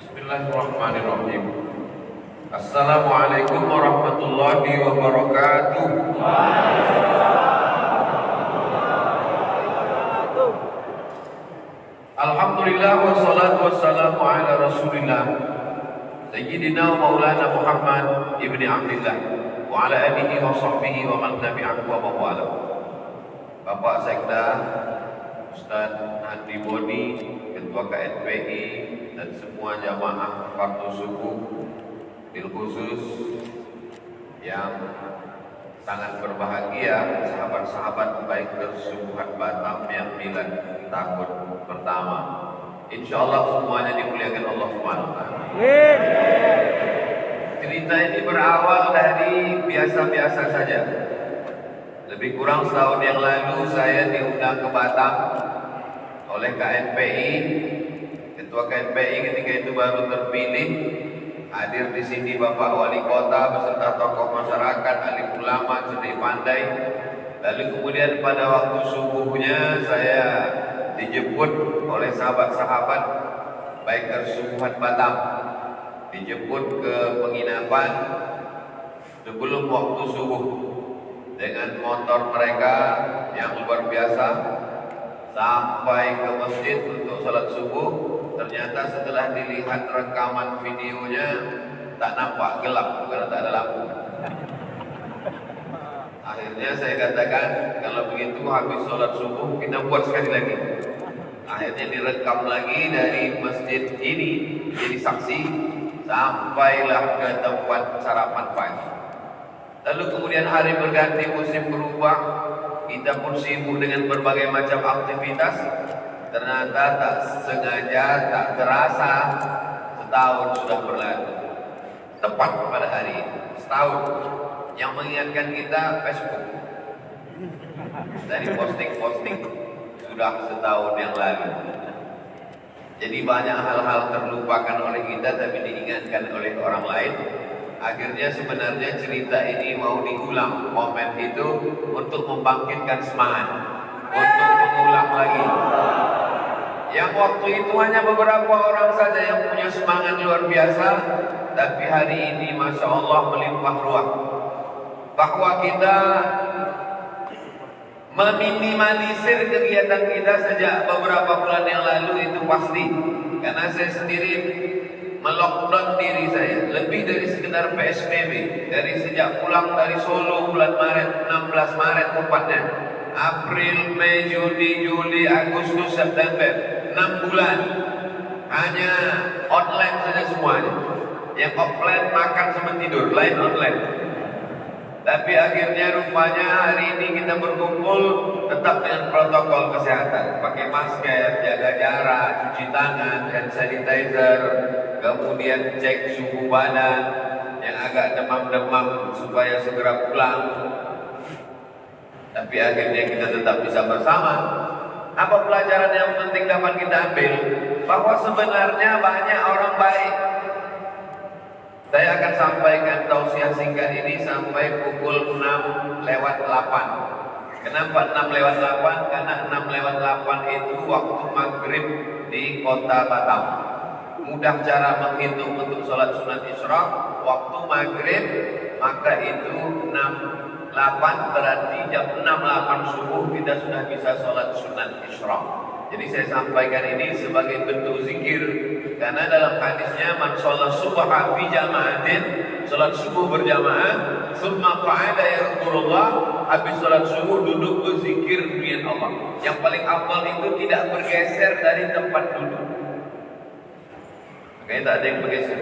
Bismillahirrahmanirrahim. Assalamualaikum warahmatullahi wabarakatuh. Alhamdulillah wassalatu wassalamu ala Rasulillah Sayyidina Maulana Muhammad ibni Abdillah wa ala alihi wa sahbihi wa man tabi'ahu wa mawala. Bapak Sekda Ustaz Handi Boni, Ketua KNPI, dan semua jamaah fardu subuh, bil khusus yang sangat berbahagia, sahabat-sahabat baik Persubuhan Batam yang milad tahun pertama. Insya Allah semuanya dimuliakan Allah Subhanahu wa Ta'ala. Cerita ini berawal dari biasa-biasa saja. Lebih kurang setahun yang lalu saya diundang ke Batam oleh KNPI. Ketua KNPI ketika itu baru terpilih. Hadir di sini Bapak Wali Kota beserta tokoh masyarakat, alim ulama, cerdik pandai. Lalu kemudian pada waktu subuhnya saya dijemput oleh sahabat-sahabat baik Persubuhan Batam, dijemput ke penginapan sebelum waktu subuh dengan motor mereka yang luar biasa. Sampai ke masjid untuk salat subuh. Ternyata setelah dilihat rekaman videonya tak nampak, gelap karena tak ada lampu. Akhirnya saya katakan, kalau begitu habis sholat subuh kita buat sekali lagi. Akhirnya direkam lagi dari masjid ini jadi saksi sampailah ke tempat sarapan pagi. Lalu kemudian hari berganti, musim berubah, kita pun sibuk dengan berbagai macam aktivitas. Ternyata tak sengaja, tak terasa setahun sudah berlalu. Tepat pada hari ini, setahun. Yang mengingatkan kita Facebook. Dari posting-posting sudah setahun yang lalu. Jadi banyak hal-hal terlupakan oleh kita tapi diingatkan oleh orang lain. Akhirnya sebenarnya cerita ini mau diulang momen itu untuk membangkitkan semangat, untuk mengulang lagi. Yang waktu itu hanya beberapa orang saja yang punya semangat luar biasa, tapi hari ini Masya Allah melimpah ruah. Bahwa kita meminimalisir kegiatan kita sejak beberapa bulan yang lalu itu pasti. Karena saya sendiri melockdown diri saya lebih dari sekedar PSBB. Dari sejak pulang dari Solo bulan Maret, 16 Maret tepatnya, April, Mei, Juni, Juli, Agustus, September, 6 bulan hanya online saja semuanya. Yang offline makan sama tidur, lain online. Tapi akhirnya rupanya hari ini kita berkumpul tetap dengan protokol kesehatan, pakai masker, jaga jarak, cuci tangan, hand sanitizer, kemudian cek suhu badan, yang agak demam-demam supaya segera pulang. Tapi akhirnya kita tetap bisa bersama. Apa pelajaran yang penting dapat kita ambil? Bahwa sebenarnya banyak orang baik. Saya akan sampaikan tausiah singkat ini sampai pukul 6:08. Kenapa 6:08? Karena 6:08 itu waktu maghrib di kota Batam. Mudah cara menghitung untuk sholat sunat isyraq. Waktu maghrib maka itu 6:08, berarti jam 6:08 subuh kita sudah bisa sholat sunat isyraq. Jadi saya sampaikan ini sebagai bentuk zikir, karena dalam hadisnya man sholat subha fi jama'atin, sholat subuh berjamaah, summa qa'ada yadhkurullah, habis sholat subuh duduk berzikir dengan Allah. Yang paling afdal itu tidak bergeser dari tempat duduk. Makanya tak ada yang bergeser.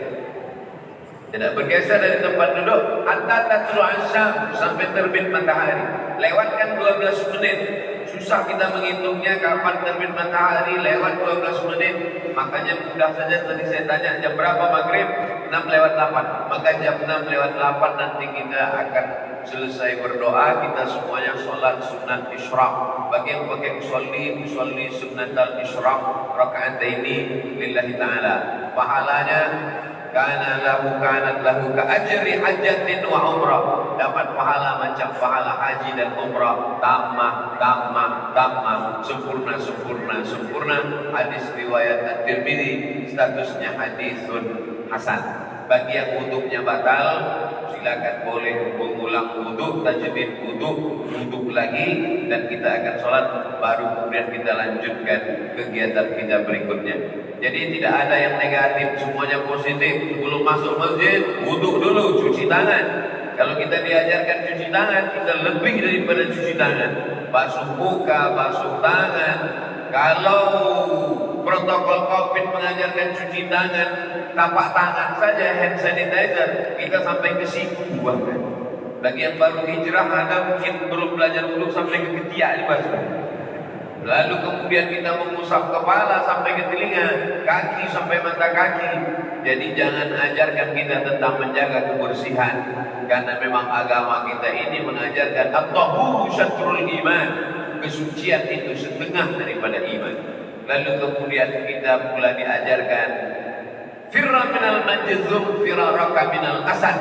Tidak bergeser dari tempat duduk hatta tatlu asyam, sampai terbit matahari. Lewatkan 12 menit. Susah kita menghitungnya kapan terbit matahari, lewat 12 menit. Makanya mudah saja tadi saya tanya jam berapa maghrib, 6:08. Maka jam 6:08 nanti kita akan selesai berdoa. Kita semuanya sholat sunat isyraq. Bagi yang pakai usolli sunat al-isyraq raka'ataini lillahi ta'ala. Pahalanya kanat lahu ka ajri hajjatin wa umrah. dapat pahala macam pahala haji dan umrah, tamah, sempurna. Hadis riwayat At-Tirmidzi, statusnya hadisun hasan. Bagi yang wuduknya batal, silakan boleh mengulang wuduk, tajdid wuduk lagi, dan kita akan sholat, baru kemudian kita lanjutkan kegiatan kita berikutnya. Jadi tidak ada yang negatif, semuanya positif. Sebelum masuk masjid, wuduk dulu, cuci tangan. Kalau kita diajarkan cuci tangan, kita lebih daripada cuci tangan. Basuh muka, basuh tangan. Kalau protokol COVID mengajarkan cuci tangan, tapak tangan saja, hand sanitizer, kita sampai ke siku bahkan. Bagi yang baru hijrah, ada mungkin belum belajar wudhu sampai ke ketiak dibasuh. Lalu kemudian kita mengusap kepala sampai ke telinga, kaki sampai mata kaki. Jadi jangan ajarkan kita tentang menjaga kebersihan, karena memang agama kita ini mengajarkan at-tahuru syatrul iman. Kesucian itu setengah daripada iman. Lalu kemudian kita pula diajarkan firra minal majzum firaraka minal asad.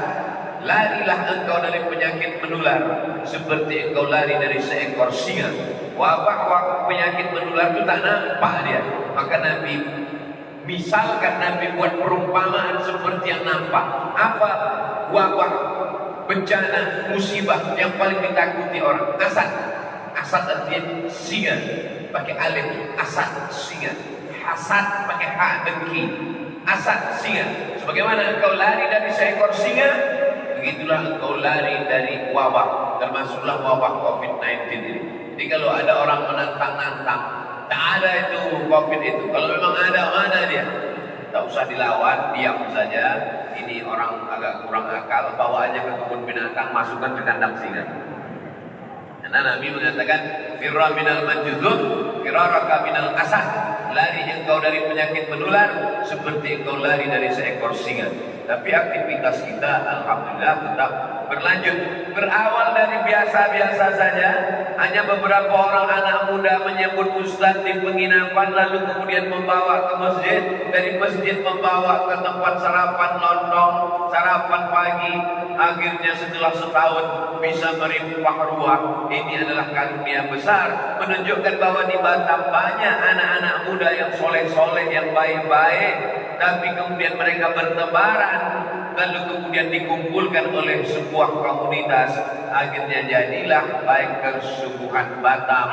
Larilah engkau dari penyakit menular seperti engkau lari dari seekor singa. Wabah penyakit menular itu tak nampak dia. Maka Nabi misalkan, Nabi buat perumpamaan seperti yang nampak. Apa wabah, bencana, musibah yang paling ditakuti orang? Asad artinya singa, pakai alif, asad singa. Hasad pakai ha, dengki. Asad singa. Sebagaimana engkau lari dari seekor singa, begitulah engkau lari dari wabah, termasuklah wabah COVID-19 ini. Jadi kalau ada orang menantang-nantang, tak ada itu COVID itu. Kalau memang ada, mana dia? Tak usah dilawan, diam saja. Ini orang agak kurang akal, bawa aja ke kebun binatang, masukkan ke kandang singa. Karena Nabi mengatakan firra minal majzum firaraka minal asad. Lari engkau dari penyakit menular seperti engkau lari dari seekor singa. Tapi aktivitas kita alhamdulillah tetap berlanjut. Berawal dari biasa-biasa saja, hanya beberapa orang anak muda menyebut ustaz di penginapan, lalu kemudian membawa ke masjid, dari masjid membawa ke tempat sarapan lontong, sarapan pagi. Akhirnya setelah setahun bisa merimpah ruah. Ini adalah karunia besar, menunjukkan bahwa di Batam banyak anak-anak muda yang soleh-soleh, yang baik-baik, tapi kemudian mereka bertebaran, lalu kemudian dikumpulkan oleh sebuah komunitas. Akhirnya jadilah Bikers Subuhan Batam.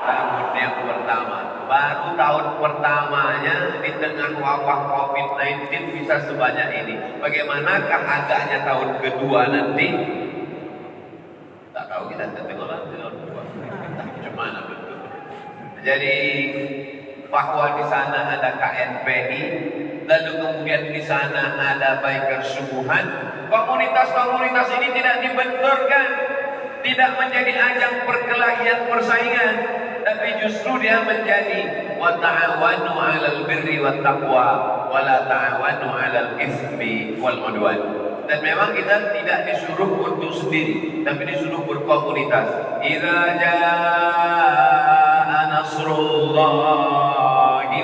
Tahun yang pertama, baru tahun pertamanya di tengah wabah COVID-19 bisa sebanyak ini. Bagaimanakah agaknya tahun kedua nanti? Tak tahu, kita tengok nanti tahun kedua. Gimana betul? Jadi bahwa di sana ada KNPI, lalu kemudian di sana ada Bikers Subuhan. Komunitas-komunitas ini tidak dibenturkan, tidak menjadi ajang perkelahian persaingan, tapi justru dia menjadi wa ta'awanu 'alal birri wat taqwa wa la ta'awanu 'alal itsmi wal 'udwan. Dan memang kita tidak disuruh untuk sendiri, tapi disuruh berkomunitas. Idza jaa nasrullahi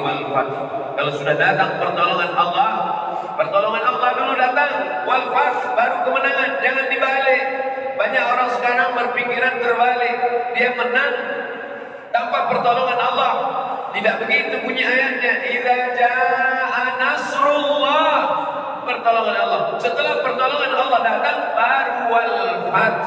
wal fath. Kalau sudah datang pertolongan Allah dulu datang, wal fath baru kemenangan. Jangan dibalik. Banyak orang sekarang berpikiran terbalik. Dia menang tanpa pertolongan Allah. Tidak begitu bunyi ayatnya. Idza jaa nasrullah, pertolongan Allah. Setelah pertolongan Allah datang, baru wal fath.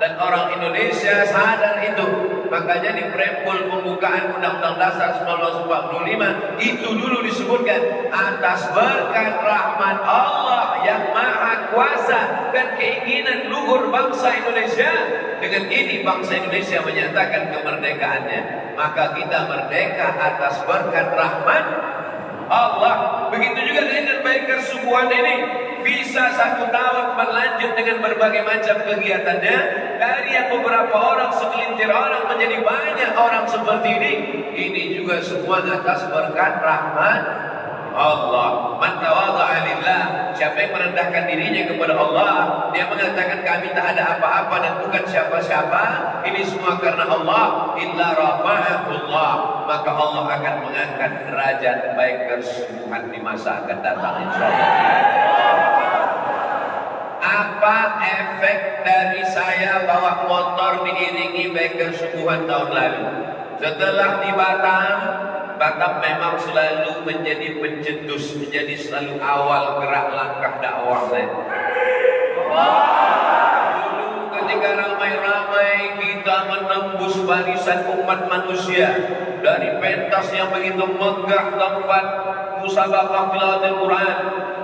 Dan orang Indonesia sadar itu. Makanya di preambul pembukaan Undang-Undang Dasar 1945 itu dulu disebutkan atas berkat rahmat Allah yang maha kuasa dan keinginan luhur bangsa Indonesia. Dengan ini bangsa Indonesia menyatakan kemerdekaannya. Maka kita merdeka atas berkat rahmat Allah. Begitu juga dengan Bikers Subuhan ini. Bisa 1 tahun berlanjut dengan berbagai macam kegiatannya. Dari yang beberapa orang, segelintir orang menjadi banyak orang seperti ini. Ini juga semua atas berkat rahmat Allah. Man tawadha'a lillah, siapa yang merendahkan dirinya kepada Allah, dia mengatakan kami tak ada apa-apa dan bukan siapa-siapa, ini semua karena Allah, illa rafa'ahullah, maka Allah akan mengangkat derajat Bikers Subuhan di masa akan datang insyaallah. Apa efek dari saya bawa motor diiringi biker subuhan tahun lalu? Setelah di Batam, Batam memang selalu menjadi pencetus, menjadi selalu awal gerak langkah dakwah saya. Dulu ketika ramai-ramai kita menembus barisan umat manusia dari pentas yang begitu megah tempat musabaqah tilawatil Quran,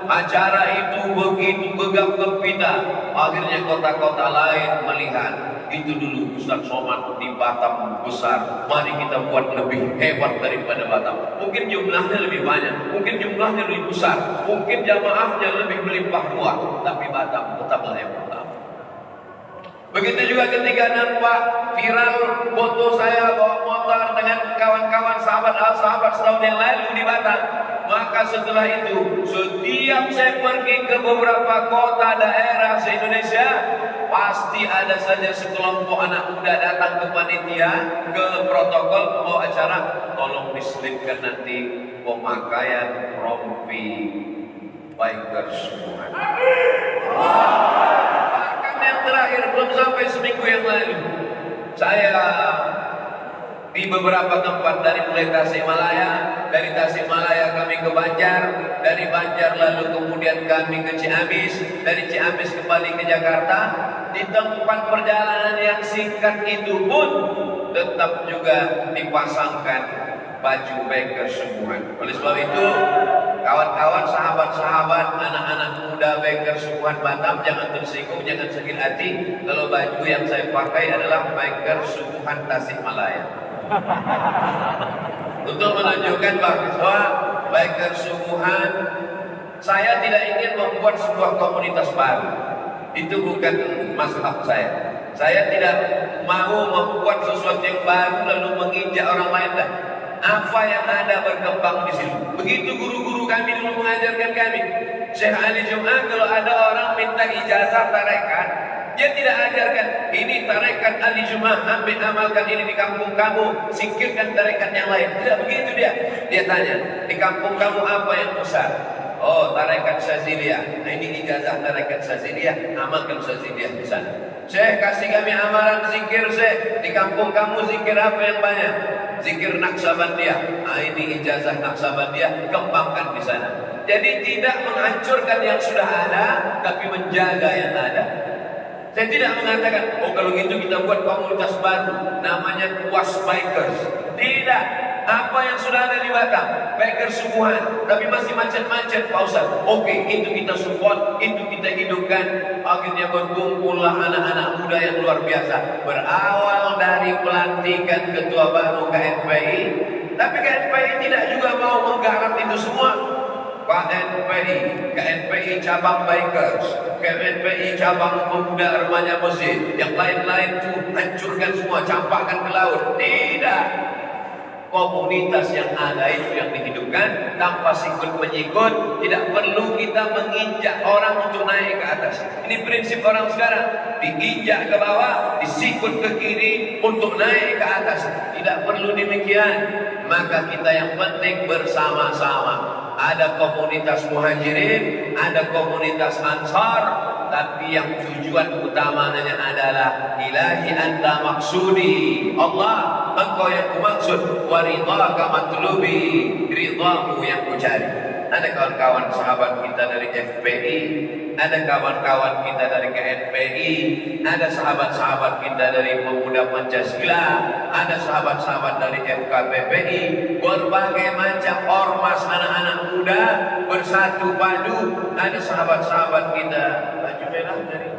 acara itu begitu gegap gempita. Akhirnya kota-kota lain melihat itu dulu Ustaz Somad di Batam besar, mari kita buat lebih hebat daripada Batam. Mungkin jumlahnya lebih banyak, mungkin jumlahnya lebih besar, mungkin jamaahnya lebih melimpah ruah, tapi Batam tetaplah yang pertama. Begitu juga ketika nampak viral foto saya bawa motor dengan kawan-kawan sahabat setahun yang lalu di Batam. Maka setelah itu, setiap saya pergi ke beberapa kota daerah se-Indonesia, pasti ada saja sekelompok anak muda datang ke panitia, ke protokol mau acara, tolong diselipkan nanti pemakaian rompi biker semua. Bahkan yang terakhir, belum sampai seminggu yang lalu, saya di beberapa tempat, dari mulai Tasikmalaya, dari Tasikmalaya kami ke Banjar, dari Banjar lalu kemudian kami ke Ciamis, dari Ciamis kembali ke Jakarta. Di tempat perjalanan yang singkat itu pun tetap juga dipasangkan baju biker semua. Oleh sebab itu, kawan-kawan, sahabat-sahabat, anak-anak muda biker Subuhan Batam, jangan tersinggung, jangan sakit hati kalau baju yang saya pakai adalah biker Subuhan Tasikmalaya. Untuk menunjukkan bahwa biker Subuhan, saya tidak ingin membuat sebuah komunitas baru. Itu bukan masalah saya. Saya tidak mau membuat sesuatu yang baru lalu menginjak orang lain. Apa yang ada berkembang di sini. Begitu guru-guru kami dulu mengajarkan kami. Syekh Ali Jum'ah, kalau ada orang minta ijazah tarekat, dia tidak ajarkan, ini tarekat Ali Jum'ah, ambil amalkan ini di kampung kamu, singkirkan tarekat yang lain. Tidak begitu dia. Dia tanya, di kampung kamu apa yang besar? Oh, tarekat Syaziliyah. Nah, ini ijazah tarekat Syaziliyah, amalkan Syaziliyah di sana. Syekh, kasih kami amalan zikir, Syekh. Di kampung kamu zikir apa yang banyak? Zikir Naksabandiyah. Nah, ini ijazah Naksabandiyah, kembangkan di sana. Jadi tidak menghancurkan yang sudah ada, tapi menjaga yang ada. Saya tidak mengatakan, oh kalau gitu kita buat komunitas baru, namanya Kuas Bikers. Tidak. Apa yang sudah ada di Batam, biker Subuhan, tapi masih macet-macet, Pak Ustaz. Oke, itu kita support, itu kita hidupkan. Akhirnya berkumpullah anak-anak muda yang luar biasa. Berawal dari pelantikan ketua baru KNPI, tapi KNPI tidak juga mau menggarap itu semua. KNPI cabang bikers, KNPI cabang pemuda remaja masjid, yang lain-lain itu hancurkan semua, campakkan ke laut. Tidak. Komunitas yang ada itu yang dihidupkan tanpa sikut-menyikut. Tidak perlu kita menginjak orang untuk naik ke atas. Ini prinsip orang sekarang, diinjak ke bawah, disikut ke kiri untuk naik ke atas. Tidak perlu demikian. Maka kita yang penting bersama-sama. Ada komunitas muhajirin, ada komunitas ansar, tapi yang tujuan utamanya adalah ilahi anta maksudi, Allah engkau yang kumaksud, waridhaka matlubi, ridhamu yang kucari. Ada kawan-kawan sahabat kita dari FPI, ada kawan-kawan kita dari KNPI, ada sahabat-sahabat kita dari Pemuda Pancasila, ada sahabat-sahabat dari FKPPI, berbagai macam ormas anak-anak muda bersatu padu. Ada sahabat-sahabat kita baju merah dari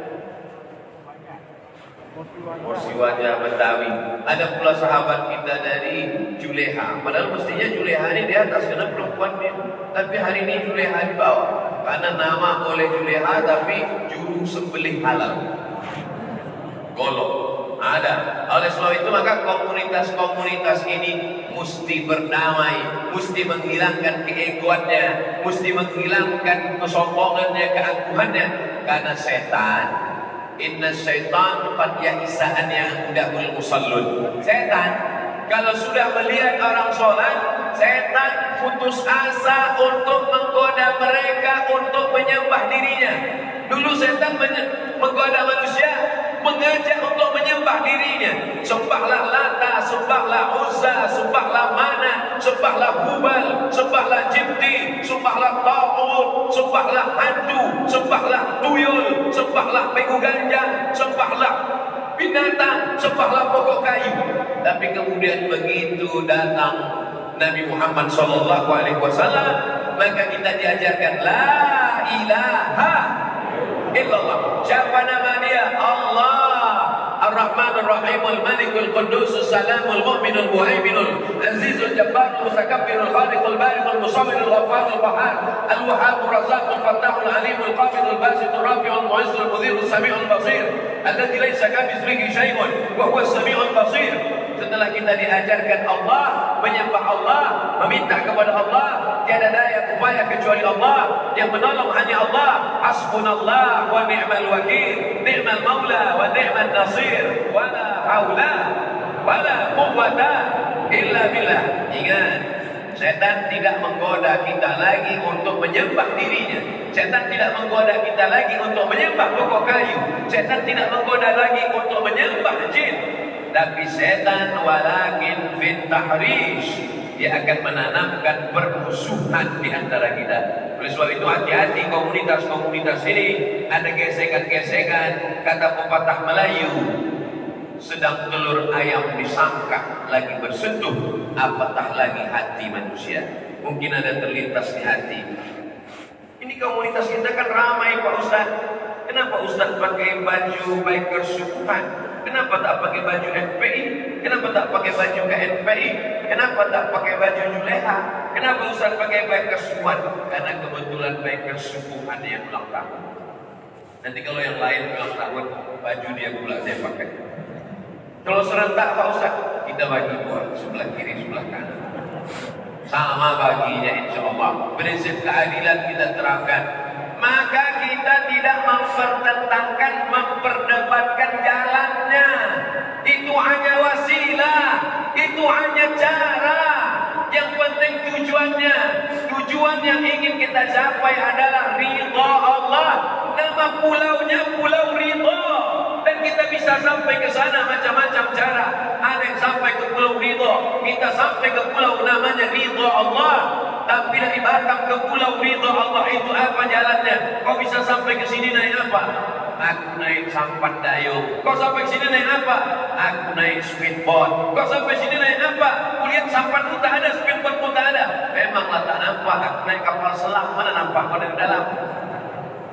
Kursi Wajah Betawi. Ada pula sahabat kita dari Juleha. Padahal mestinya Juleha ini di atas karena perempuan dia. Tapi hari ini Juleha di bawah. Karena nama oleh Juleha tapi juru sembelih halal. Golok. Ada. Oleh sebab itu maka komunitas-komunitas ini mesti berdamai, mesti menghilangkan keegoannya, mesti menghilangkan kesombongannya, keangkuhannya. Karena setan, inna syaitan qad ya'isa an ya'udahul musallun. Setan kalau sudah melihat orang sholat, setan putus asa untuk menggoda mereka untuk menyembah dirinya. Dulu setan menggoda manusia, mengajak untuk menyembah dirinya. Sembahlah Lata, sembahlah Uzza, sembahlah Manat, sembahlah Hubal, sembahlah Jibti, sembahlah Tawud, sembahlah hantu, sembahlah tuyul, sembahlah begu ganjang, sembahlah binatang, sembahlah pokok kayu. Tapi kemudian begitu datang Nabi Muhammad SAW, maka kita diajarkan la ilaha illallah. Siapa nama dia? Allah Ar-Rahman Ar-Rahim Al-Malik Al-Quddus As-Salam Al-Mu'min Al-Muhaymin Al-Aziz Al-Jabbar Al-Mutakabbir Al-Khaliq Al-Bari Al-Musawwir Al-Ghaffar Al-Bahar Al-Wahhab Al-Razzaq Al-Fattah Al-Alim Al-Qabid Al-Basit Al-Rafi' Al-Mu'izz Al-Mudhir Al-Sami' Al-Basir alladzi laysa kamitslihi syai'un wa huwa As-Sami' Al-Basir. Setelah kita diajarkan Allah, menyembah Allah, meminta kepada Allah, tiada daya upaya kecuali Allah, yang menolong hanya Allah. Hasbunallah wa ni'mal wakil, ni'mal maula wa ni'mal nasir, wa la haula wa la quwwata illa billah. Ingat, setan tidak menggoda kita lagi untuk menyembah dirinya. Setan tidak menggoda kita lagi untuk menyembah pokok kayu. Setan tidak menggoda lagi untuk menyembah jin. Tapi setan walakin fit tahrish, dia akan menanamkan permusuhan di antara kita. Oleh sebab itu hati-hati komunitas-komunitas ini, ada gesekan-gesekan. Kata pepatah Melayu, sedang telur ayam disangka lagi bersentuh, apatah lagi hati manusia. Mungkin ada terlintas di hati, ini komunitas kita kan ramai Pak Ustaz. Kenapa Ustaz pakai baju bikers sukuhan? Kenapa tak pakai baju FPI? Kenapa tak pakai baju KNPI? Kenapa tak pakai baju Juleha? Kenapa Ustaz pakai bikers sukuhan? Karena kebetulan bikers sukuhan yang ulang tahun. Nanti kalau yang lain ulang tahun, baju dia pula saya pakai. Kalau serentak Pak Ustaz, kita bagi dua, sebelah kiri, sebelah kanan. Sama baginya insya Allah. Prinsip keadilan kita terapkan. Maka kita tidak mempertentangkan, memperdebatkan jalannya. Itu hanya wasilah, itu hanya cara. Yang penting tujuannya. Tujuan yang ingin kita capai adalah ridha Allah. Nama pulaunya Pulau Ridha. Dan kita bisa sampai ke sana macam-macam cara. Ada yang sampai ke Pulau Ridha, kita sampai ke pulau namanya Ridha Allah. Tapi dari Batam ke Pulau Ridha Allah itu apa jalannya? Kau bisa sampai ke sini naik apa? Aku naik sampan dayung. Kau sampai ke sini naik apa? Aku naik speedboat. Kau sampai sini naik apa? Kulihat sampan pun tak ada, speedboat pun tak ada. Memanglah tak nampak. Aku naik kapal selam, mana nampak kau dari dalam?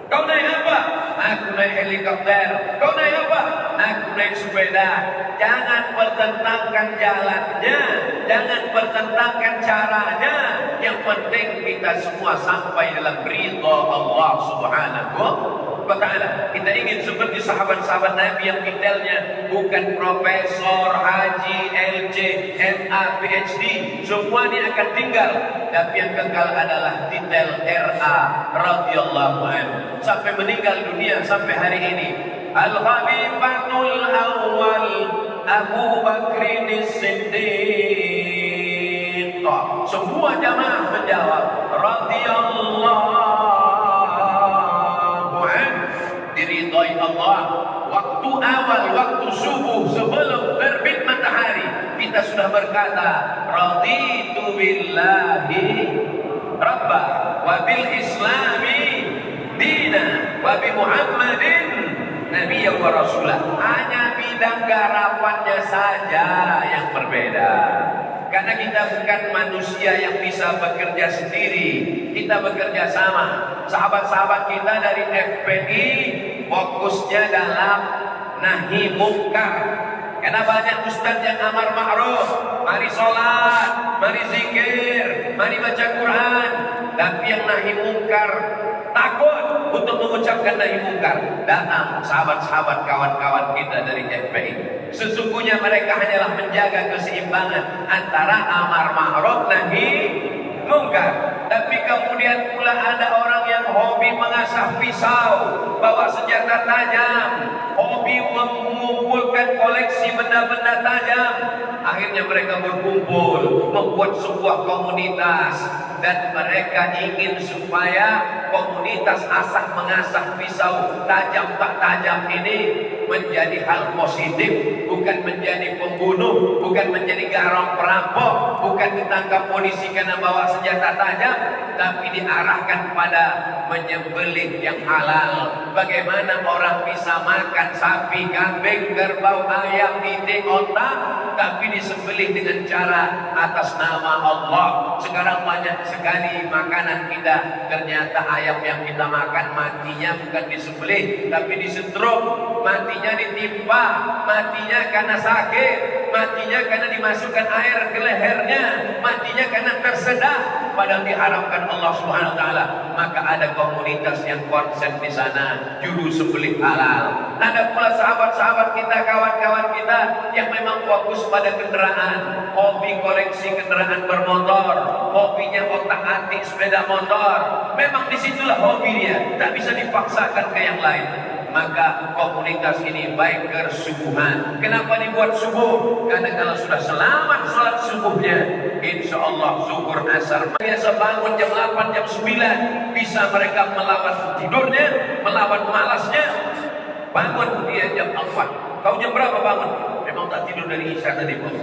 Kau naik apa? Aku naik helikopter. Kau naik apa? Aku naik sepeda. Jangan pertentangkan jalannya, jangan pertentangkan caranya. Yang penting kita semua sampai dalam ridha Allah Subhanahu wa ta'ala. Kita ingin seperti sahabat-sahabat Nabi yang detailnya bukan profesor, haji, LC, MA, PhD. Semua ini akan tinggal. Tapi yang kekal adalah detail RA radhiyallahu anhu. Sampai meninggal dunia sampai hari ini. Al-Khalifatul Awwal Abu Bakrin As-Siddiq. Semua jamaah menjawab radhiyallahu anhu. Diridhai Allah. Waktu awal, waktu subuh sebelum terbit matahari, kita sudah berkata raditu billahi rabba wa bil islami dina wa bi Muhammadin nabiyyan wa rasulah. Hanya bidang garapannya saja yang berbeda. Karena kita bukan manusia yang bisa bekerja sendiri, kita bekerja sama. Sahabat-sahabat kita dari FPI fokusnya dalam nahi mungkar. Karena banyak ustaz yang amar ma'ruf, mari sholat, mari zikir, mari baca Quran. Tapi yang nahi mungkar takut untuk mengucapkan nahi mungkar. Datang sahabat-sahabat kawan-kawan kita dari FPI. Sesungguhnya mereka hanyalah menjaga keseimbangan antara amar ma'ruf nahi mungkar. Tapi kemudian pula ada orang yang hobi mengasah pisau, bawa senjata tajam, hobi hobi mengumpulkan koleksi benda-benda tajam. Akhirnya mereka berkumpul, membuat sebuah komunitas, dan mereka ingin supaya komunitas asah mengasah pisau tajam tak tajam ini menjadi hal positif, bukan menjadi pembunuh, bukan menjadi garong perampok, bukan ditangkap polisi karena bawa senjata tajam, tapi diarahkan pada menyembelih yang halal. Bagaimana orang bisa makan sapi, kambing, kerbau, ayam, itik, onta, tapi disembelih dengan cara atas nama Allah. Sekarang banyak sekali makanan kita, ternyata ayam yang kita makan matinya bukan disembelih, tapi disetrum. Matinya ditimpa, matinya karena sakit, matinya karena dimasukkan air ke lehernya, matinya karena tersedak, padahal diharapkan Allah Subhanahu wa taala. Maka ada komunitas yang konsen di sana, juru sembelih halal. Ada pula sahabat-sahabat kita, kawan-kawan kita yang memang fokus pada kendaraan, hobi koleksi kendaraan bermotor, hobinya otak-atik sepeda motor. Memang disitulah hobi dia, tak bisa dipaksakan ke yang lain. Maka komunitas ini baik kesubuhan. Kenapa dibuat subuh? Karena kalau sudah selamat sholat subuhnya, insya Allah zuhur asar biasa bangun jam 8, jam 9, bisa mereka melawan tidurnya, melawan malasnya. Bangun dia jam 4. Kau jam berapa bangun? Memang tak tidur dari isya tadi, bos.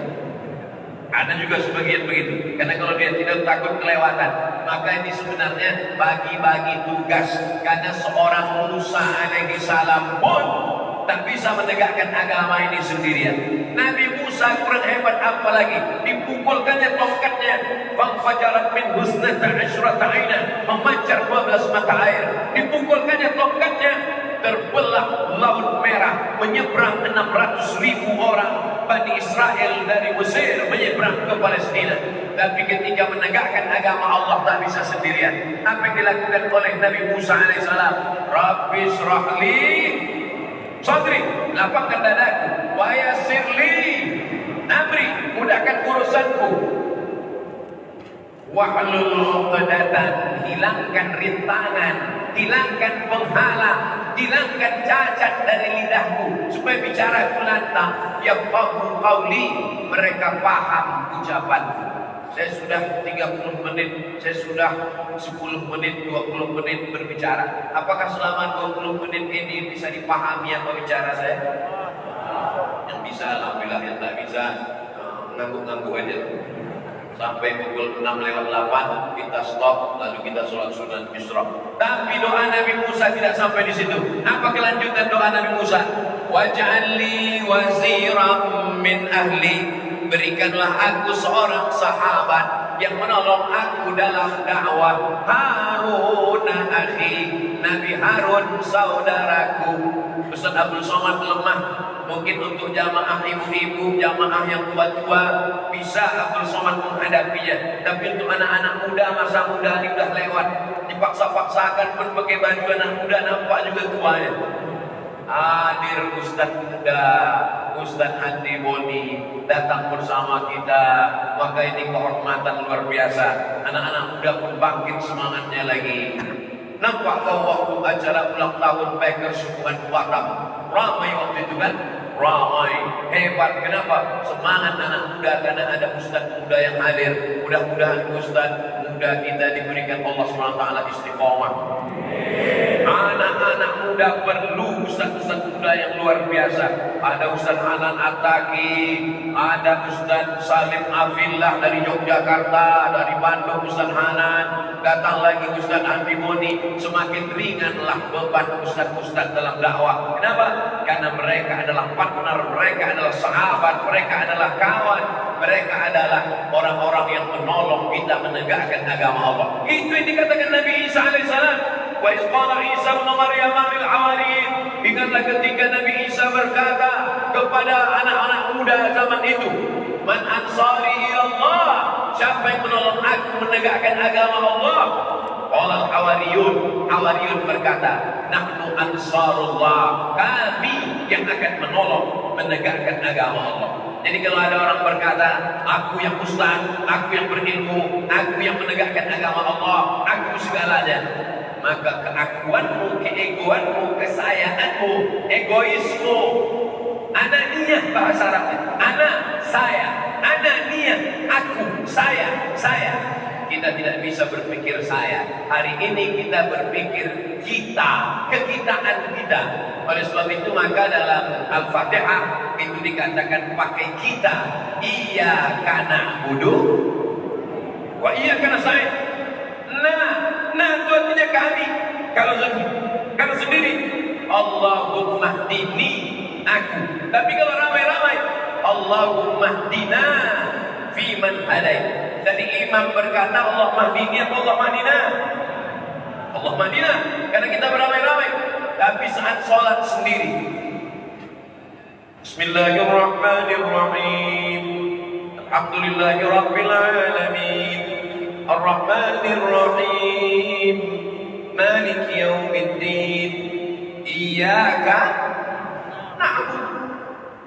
Ada juga sebagian begitu, karena kalau dia tidak takut kelewatan. Maka ini sebenarnya bagi-bagi tugas, karena seorang Musa alaihi salam pun tak bisa menegakkan agama ini sendirian. Nabi Musa kurang hebat apa lagi? Dipukulkannya tongkatnya, fajarat min husnata asyrata aina, memancar 12 mata air. Dipukulkannya tongkatnya, terbelah Laut Merah, menyeberang 600.000 orang Bani Israel dari Mesir menyeberang ke Palestina. Tapi ketika menegakkan agama Allah tak bisa sendirian. Apa yang dilakukan oleh Nabi Musa alaihissalam? Rabbi syrahli sadri, lapangkan dadaku, wa yassirli amri, mudahkan urusanku, wahlul 'uqdatan, hilangkan rintangan, hilangkan penghalang, hilangkan cacat dari lidahku supaya bicara lantang. Yafqahu qawli, mereka paham ucapanku. Saya sudah 30 menit, saya sudah 10 menit, 20 menit berbicara. Apakah selama 20 menit ini bisa dipahami apa bicara saya? Yang bisa, alhamdulillah. Yang tak bisa, ngangguk-ngangguk aja. Sampai pukul 6:08 kita stop, lalu kita sholat sunat isyraq. Tapi doa Nabi Musa tidak sampai di situ. Apa kelanjutan doa Nabi Musa? Waj'al li waziran min ahli, berikanlah aku seorang sahabat yang menolong aku dalam dakwah. Harun akhi, Nabi Harun saudaraku. Ustaz Abdul Somad lemah, mungkin untuk jamaah ibu-ibu, jamaah yang tua-tua bisa Abdul Somad menghadapinya. Tapi untuk anak-anak muda, masa muda ini udah lewat, dipaksa-paksakan pun pakai baju anak muda, nampak juga tuanya. Hadir Ustaz muda, Ustaz Andi Boni datang bersama kita, maka ini kehormatan luar biasa. Anak-anak muda pun bangkit semangatnya lagi. Nampak kau waktu acara ulang tahun Bakers Sukuan Batam, ramai waktu itu kan? Ramai, hebat. Kenapa? Semangat anak muda, karena ada Ustaz muda yang hadir. Mudah-mudahan Ustaz muda kita diberikan Allah SWT istiqomah. Anak-anak muda perlu Ustaz-Ustaz muda yang luar biasa. Ada Ustaz Hanan Attaqi, ada Ustaz Salim Afillah dari Yogyakarta, dari Bandung Ustaz Hanan, datang lagi Ustaz Andi Boni. Semakin ringanlah beban Ustaz-Ustaz dalam dakwah. Kenapa? Karena mereka adalah partner, mereka adalah sahabat, mereka adalah kawan, mereka adalah orang-orang yang menolong kita menegakkan agama Allah. Itu yang dikatakan Nabi Isa alaihissalam. Wa isqala Isa bin Maryam lil hawariyin. Ingatlah ketika Nabi Isa berkata kepada anak-anak muda zaman itu, man ansari ilallah, siapa yang menolong aku menegakkan agama Allah? Qala al-hawariyun, hawariyun berkata, nahnu ansarullah, kami yang akan menolong menegakkan agama Allah. Jadi kalau ada orang berkata, aku yang ustaz, aku yang berilmu, aku yang menegakkan agama Allah, aku segalanya, maka keakuanmu, keegoanmu, kesayaanmu, egoismu, ananiyah bahasa Arabnya, ana, saya, ananiyah, aku, saya. Kita tidak bisa berpikir saya. Hari ini kita berpikir kita, kekitaan kita. Oleh sebab itu maka dalam Al-Fatihah itu dikatakan pakai kita. Iyyaka na'budu wa iyyaka nasta'in. Nah itu artinya kami. Kalau sendiri, Allahumma hdini, aku. Tapi kalau ramai-ramai, Allahumma hdina fi man hadait. Tadi imam berkata Allah mahdini atau Allah mahdina? Allah mahdina, karena kita beramai-ramai. Tapi saat sholat sendiri, Bismillahirrahmanirrahim, Alhamdulillahi Rabbil Alamin, Ar-Rahmanirrahim, Maliki Yawmiddin, Iyyaka na'budu.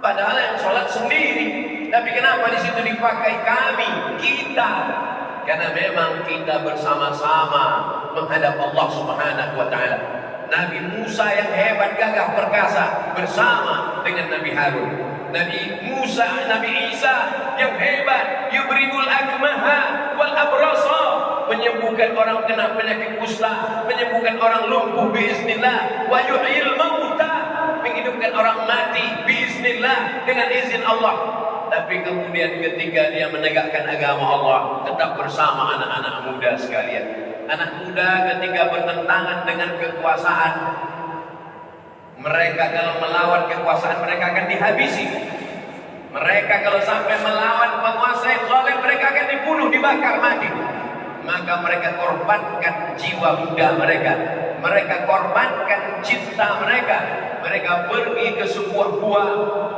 Padahal yang sholat sendiri. Tapi kenapa di situ dipakai kami, kita? Karena memang kita bersama-sama menghadap Allah Subhanahu wa taala. Nabi Musa yang hebat, gagah perkasa bersama dengan Nabi Harun. Nabi Musa, Nabi Isa yang hebat, yubribul akmaha wal abrasa, menyembuhkan orang kena penyakit kusta, menyembuhkan orang lumpuh biiznillah, wa yuhyil mauta, menghidupkan orang mati biiznillah dengan izin Allah. Tapi kemudian ketika dia menegakkan agama Allah, tetap bersama anak-anak muda sekalian. Anak muda ketika bertentangan dengan kekuasaan, mereka kalau melawan kekuasaan mereka akan dihabisi. Mereka kalau sampai melawan penguasa yang zalim, mereka akan dibunuh, dibakar mati. Maka mereka korbankan jiwa muda mereka. Mereka korbankan cinta mereka. Mereka pergi ke sebuah gua,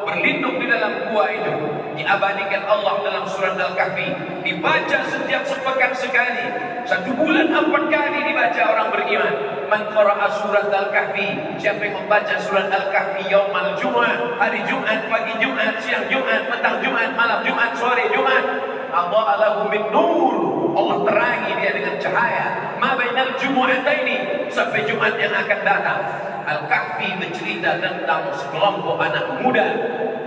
berlindung di dalam gua itu. Diabadikan Allah dalam surat Al-Kahfi. Dibaca setiap sepekan sekali. 1 bulan 4 kali dibaca orang beriman. Man qara'a surat Al-Kahfi, siapa yang membaca surat Al-Kahfi yaumal Jumat, hari Jumat, pagi Jumat, siang Jumat, petang Jumat, malam Jumat, sore Jumat, Allah lahu min nur, Allah terangi dia dengan cahaya. Ma bainal jumu'ataini, sampai Jumat yang akan datang. Al-Kahfi bercerita tentang sekelompok anak muda.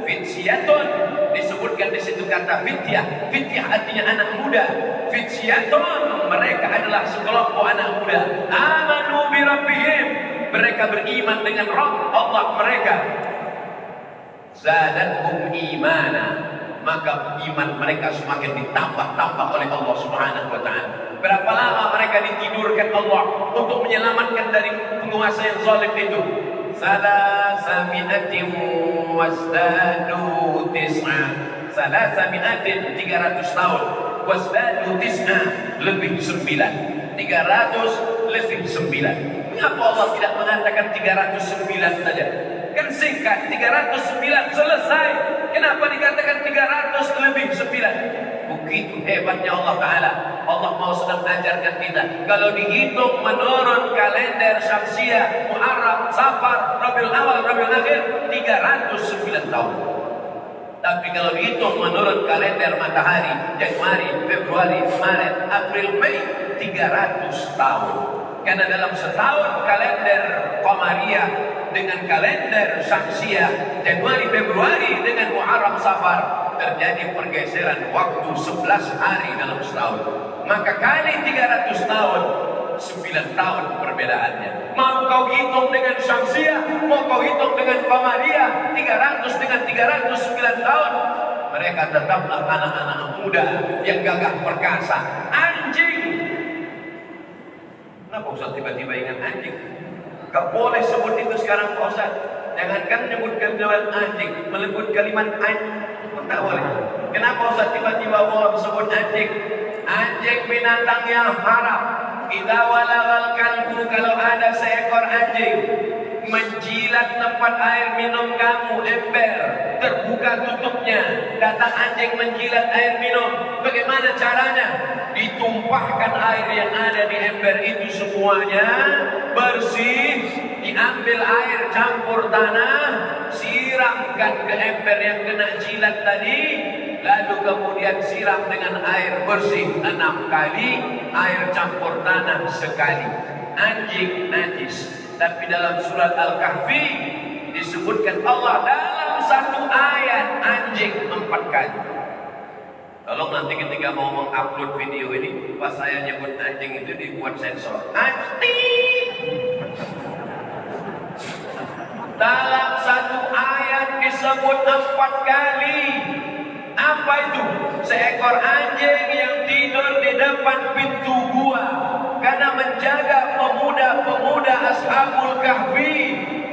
Fityatun, disebutkan di situ kata fityah. Fityah artinya anak muda. Fityatun, mereka adalah sekelompok anak muda. Amanu bi rabbihim, mereka beriman dengan Rabb Allah mereka. Zadatuhum imana, maka iman mereka semakin ditambah-tambah oleh Allah Subhanahu wa taala. Berapa lama mereka ditidurkan Allah untuk menyelamatkan dari penguasa yang zalim itu? Salasami'atin wasdadu tis'a. Salasami'atin 300 tahun. Wasdadu tis'a lebih 9. 300 lebih 9. Mengapa Allah tidak mengatakan 309 saja? Kan singkat, 309 selesai. Kenapa dikatakan 300 lebih 9? Begitu hebatnya Allah Ta'ala. Allah mau sedang ajarkan kita. Kalau dihitung menurut kalender Syamsiah, Muharram, Safar, Rabiul Awal, Rabiul Akhir, 309 tahun. Tapi kalau dihitung menurut kalender matahari, Januari, Februari, Maret, April, Mei, 300 tahun. Karena dalam setahun kalender Qamariyah dengan kalender Syamsiah, Januari, Februari dengan Muharram, Safar, terjadi pergeseran waktu 11 hari dalam setahun. Maka kali 300 tahun, 9 tahun perbedaannya. Mau kau hitung dengan Syamsiah, mau kau hitung dengan Qamariyah, 300 dengan 300, 9 tahun. Mereka tetaplah anak-anak muda yang gagah perkasa. Anjing. Kenapa Ustaz tiba-tiba ingat anjing? Gak boleh sebut itu sekarang Pak Ustaz. Jangankan menyebutkan kalimat anjing, menyebut kalimat anjing pun tak boleh. Kenapa Ustaz tiba-tiba Allah sebut anjing? Anjing binatang yang haram. Idza walagal kalbu, kalau ada seekor anjing menjilat tempat air minum kamu, ember terbuka tutupnya, datang anjing menjilat air minum, bagaimana caranya? Ditumpahkan air yang ada di ember itu semuanya bersih, diambil air campur tanah, siramkan ke ember yang kena jilat tadi, lalu kemudian siram dengan air bersih 6 kali, air campur tanah sekali. anjing najis. Tapi dalam surat Al-Kahfi disebutkan Allah dalam satu ayat anjing 4 kali. Tolong nanti ketika mau mengupload video ini, pas saya nyebut anjing itu dibuat sensor. Anjing. Dalam satu ayat disebut 4 kali. Apa itu? Seekor anjing yang tidur di depan pintu gua karena menjaga pemuda-pemuda Ashabul Kahfi.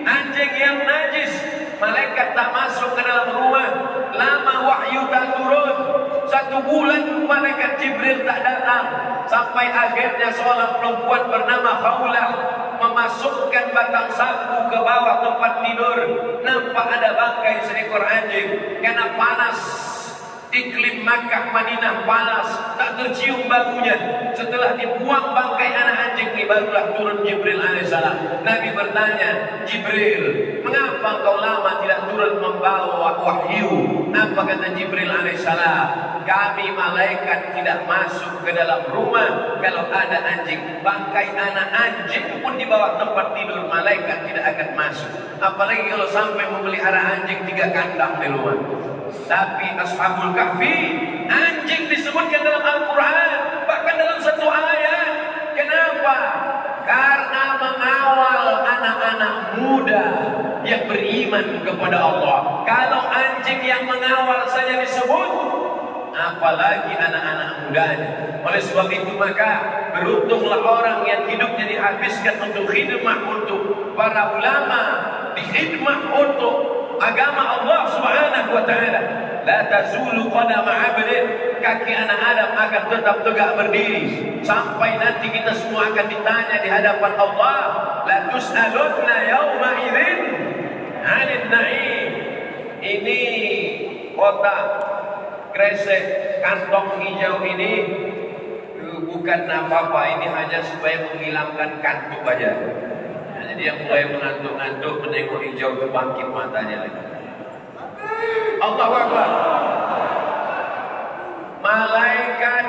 Anjing yang najis, malaikat tak masuk ke dalam rumah. Lama wahyu tak turun. 1 bulan malaikat Jibril tak datang. Sampai akhirnya seorang perempuan bernama Khawlah memasukkan batang sapu ke bawah tempat tidur. Nampak ada bangkai seekor anjing. Karena panas, iklim Makkah Madinah panas, tak tercium baunya. Setelah dibuang bangkai anak anjing ini, barulah turun Jibril alaihissalam. Nabi bertanya, Jibril, mengapa kau lama tidak turun membawa wahyu? Apa kata Jibril alaihissalam? Kami malaikat tidak masuk ke dalam rumah kalau ada anjing. Bangkai anak anjing pun di bawah tempat tidur malaikat tidak akan masuk. Apalagi kalau sampai memelihara anjing 3 kandang di rumah. Tapi Ashabul Kahfi, anjing disebutkan dalam Al-Quran, bahkan dalam satu ayat. Kenapa? Karena mengawal anak-anak muda yang beriman kepada Allah. Kalau anjing yang mengawal saja disebut, apalagi anak-anak mudanya. Oleh sebab itu maka beruntunglah orang yang hidupnya dihabiskan untuk khidmah untuk para ulama, dikhidmah untuk agama Allah Subhanahu wa taala. La tazulu qadama 'abdin, kaki anak Adam akan tetap tegak berdiri sampai nanti kita semua akan ditanya di hadapan Allah. La tus'alunna yauma idzin 'anil na'im. Ini kotak kresek kantong hijau ini bukan apa-apa, ini hanya supaya menghilangkan kantuk aja. Jadi yang mulai mengantuk-ngantuk menengok hijau itu bangkit matanya lagi. Allahu Akbar. Malaikat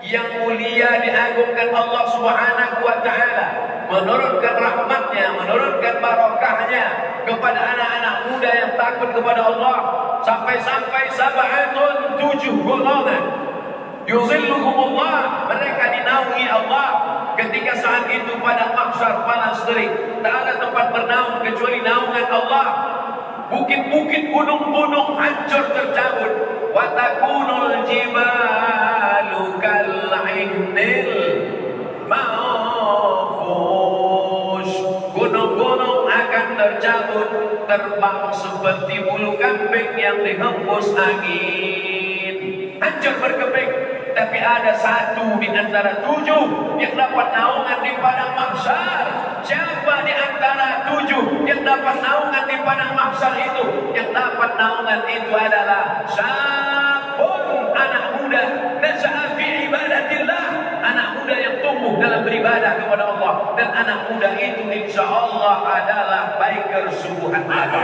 yang mulia diagungkan Allah Subhanahu wa taala, menurunkan rahmatnya, menurunkan barakahnya kepada anak-anak muda yang takut kepada Allah. Sampai-sampai sab'atun 7 golongan yuzilluhumullah, mereka dinaungi Allah. Ketika saat itu pada mahsyar panas terik, tak ada tempat bernaung kecuali naungan Allah. Bukit-bukit, gunung-gunung hancur tercabut. Wa takunul jibalu kal'ihnil manfush. Gunung-gunung akan tercabut, terbang seperti bulu kambing yang dihembus angin. Hancur berkeping. Tapi ada 1 di antara 7 yang dapat naungan di padang mahsyar. Siapa di antara 7 yang dapat naungan di padang mahsyar itu? Yang dapat naungan itu adalah syabun, anak muda, nasha'a fi ibadatillah, anak muda yang tumbuh dalam beribadah kepada Allah. Dan anak muda itu insya Allah adalah biker subuhan Allah.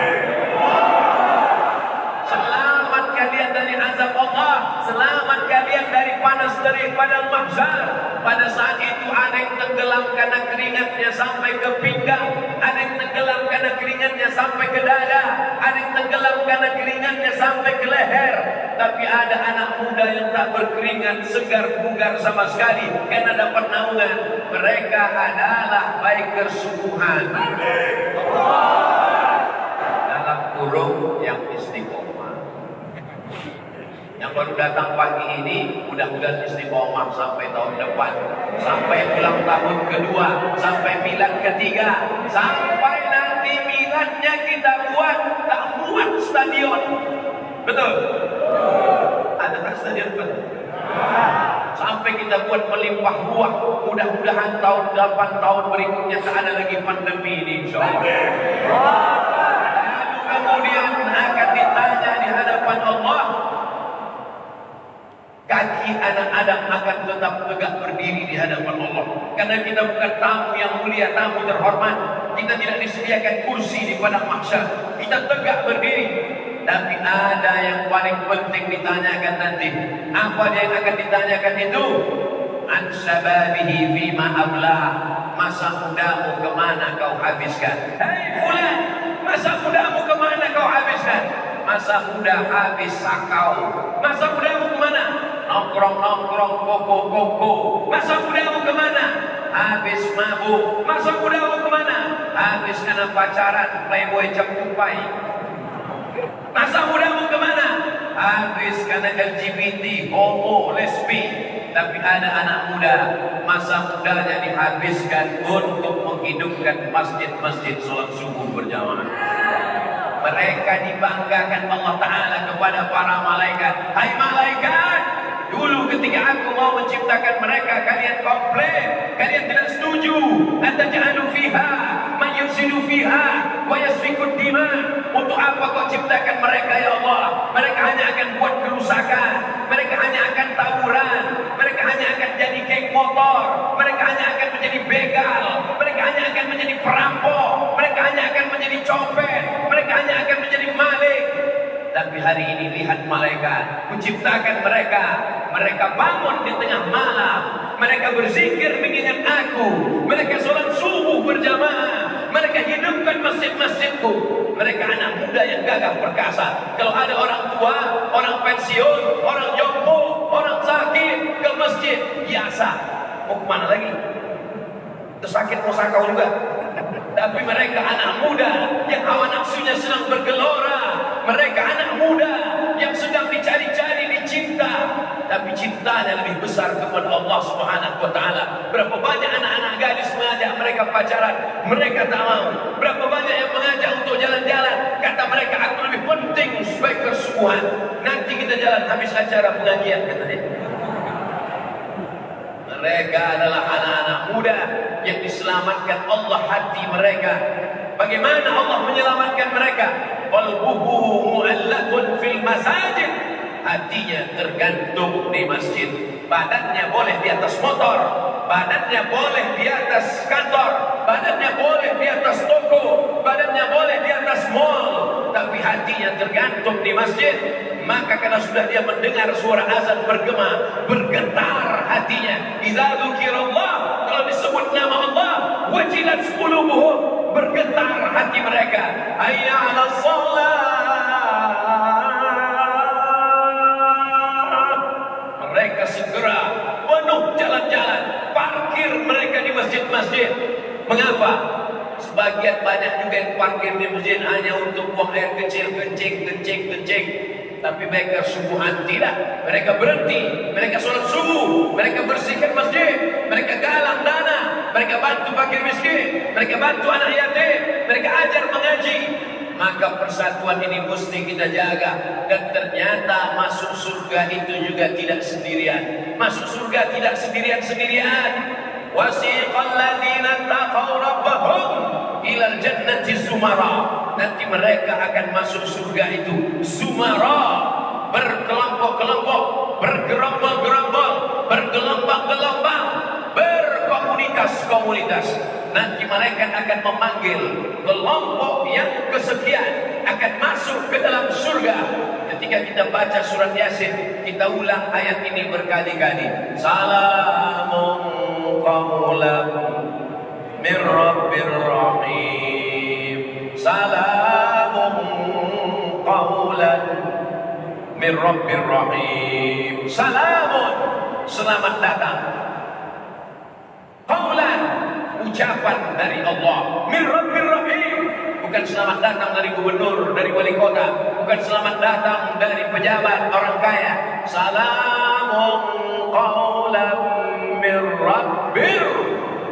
Selamat kalian dari azab Allah, selamat kalian dari panas terik padang mahsyar. Pada saat itu ada yang tenggelam karena keringatnya sampai ke pinggang, ada yang tenggelam karena keringatnya sampai ke dada, ada yang tenggelam karena keringatnya sampai ke leher. Tapi ada anak muda yang tak berkeringat, segar bugar sama sekali karena dapat naungan. Mereka adalah biker subuhan. Dalam kurung yang istiqomah. Yang baru datang pagi ini, mudah-mudahan istiqomah sampai tahun depan, sampai ulang tahun kedua, sampai milad ketiga, sampai nanti miladnya kita buat tak muat stadion. Betul? Ada tak stadion betul? Sampai kita buat melimpah ruah. Mudah-mudahan tahun 8 tahun berikutnya tak ada lagi pandemi ini, insyaallah. Lalu kemudian akan ditanya di hadapan Allah. Kaki anak Adam akan tetap tegak berdiri di hadapan Allah. Karena kita bukan tamu yang mulia, tamu terhormat. Kita tidak disediakan kursi di padang mahsyar. Kita tegak berdiri. Tapi ada yang paling penting ditanyakan nanti. Apa yang akan ditanyakan itu? An sababihi fima ablah. masa mudamu kemana kau habiskan? Hei fulan, masa mudamu kemana kau habiskan? Masa muda habis sakau. Masa mudamu kemana? Nongkrong-nongkrong, koko-koko. Masa mudamu kemana? Habis mabuk. Masa mudamu kemana? Habis karena pacaran, playboy cempupai. Masa mudamu kemana? Habis karena LGBT, homo, lesbi. Tapi ada anak muda, masa mudanya dihabiskan untuk menghidupkan masjid-masjid sholat subuh berjamaah. Mereka dibanggakan Allah Ta'ala kepada para malaikat. Hai malaikat, dulu ketika aku mau menciptakan mereka, kalian komplain, kalian tidak setuju. Ataj'alu fiha man yufsidu fiha wa yasfiku dima. Untuk apa kau ciptakan mereka ya Allah? Mereka hanya akan buat kerusakan, mereka hanya akan tawuran, mereka hanya akan jadi geng motor, mereka hanya akan menjadi begal, mereka hanya akan menjadi perampok, mereka hanya akan menjadi copet, mereka hanya akan menjadi maling. Tapi hari ini lihat malaikat menciptakan mereka. Mereka bangun di tengah malam, mereka berzikir mengingat aku, mereka sholat subuh berjamaah, mereka hidupkan masjid-masjidku. Mereka anak muda yang gagah perkasa. Kalau ada orang tua, orang pensiun, orang jompo, orang sakit ke masjid, biasa. Mau kemana lagi? Tersakit mau sakau juga. Tapi mereka anak muda yang hawa nafsunya sedang bergelora. Mereka anak muda yang sedang dicari-cari, dicinta. Tapi cintanya lebih besar kepada Allah Subhanahu wa Ta'ala. Berapa banyak anak-anak gadis mengajak mereka pacaran, mereka tak mau. Berapa banyak yang mengajak untuk jalan-jalan, kata mereka aku lebih penting sebagai kesukuhan. Nanti kita jalan habis acara pengajian, katanya. Mereka adalah anak-anak muda yang diselamatkan Allah hati mereka. Bagaimana Allah menyelamatkan mereka? Qalbuhu mu'allaqun fil masajid. Hatinya tergantung di masjid. Badannya boleh di atas motor, badannya boleh di atas kantor, badannya boleh di atas toko, badannya boleh di atas mall, tapi hatinya tergantung di masjid. Maka karena sudah dia mendengar suara azan bergema, bergetar hatinya. Idza dzukirallah, kalau disebut nama Allah, wajilat qulubuhum, bergetar hati mereka. Hayya 'alas shalah. Mereka segera penuh jalan-jalan, parkir mereka di masjid-masjid. Mengapa? Sebagian banyak juga yang parkir di masjid hanya untuk buang air kecil, kencing. Tapi mereka subuhan tidak. Mereka berhenti, mereka sholat subuh, mereka bersihkan masjid, mereka galang dana, mereka bantu fakir miskin, mereka bantu anak yatim, mereka ajar mengaji. Maka persatuan ini mesti kita jaga. Dan ternyata masuk surga itu juga tidak sendirian. Masuk surga tidak sendirian-sendirian. Wasiqal ladzina taqaw rabbahum ilal jannati zumara. Nanti mereka akan masuk surga itu zumara, berkelompok-kelompok, bergerombol-gerombol, bergelombang-gelombang, berkomunitas-komunitas. Nanti malaikat akan memanggil kelompok yang kesekian akan masuk ke dalam surga. Ketika kita baca surat Yasin, kita ulang ayat ini berkali-kali. Salamun qawlan min rabbir rahim. Salamun qawlan min rabbir rahim. Salamun, selamat datang. Qawlan, ucapan dari Allah. Min rabbir rahim, bukan selamat datang dari gubernur, dari wali kota, bukan selamat datang dari pejabat, orang kaya. Salamun qawlan min rabbir